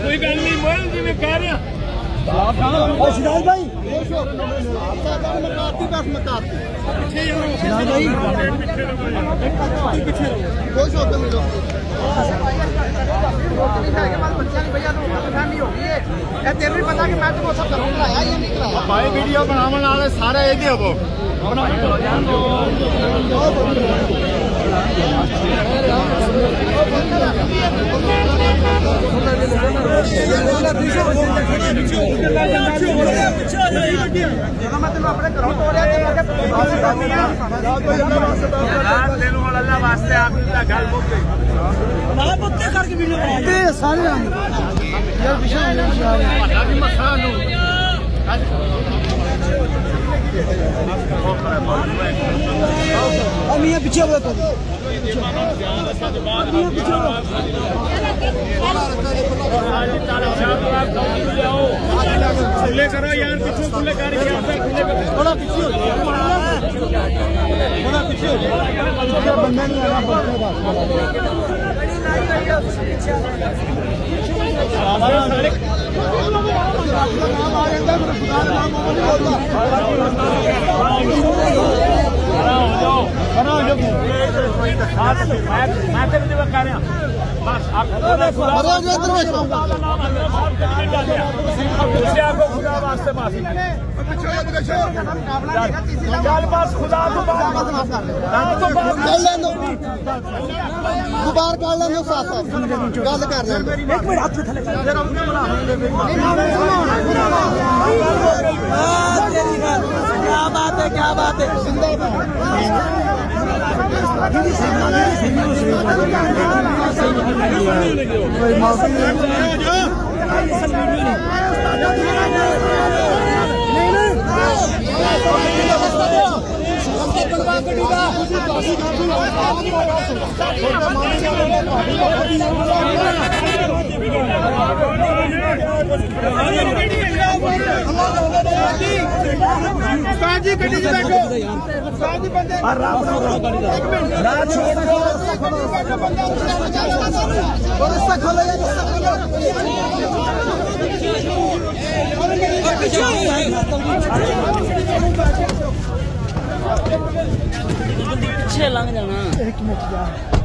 कोई गल नहीं मोल जिवें कह रहे सिराज भाई भाई वीडियो बनाने वाले सारे ये हो वास्ते गल करके वीडियो सारे मियाँ पीछे खुले करो यार पीछे खुले कर थोड़ा पीछे हो थोड़ा पीछे हो बंदा नहीं मैं तेरे लिए कह रहा बस खुदा वास्ते माफी खुदा गुबार कर लें साथ गल कर लें क्या बात है क्या बात है पीछे लंघ जाना।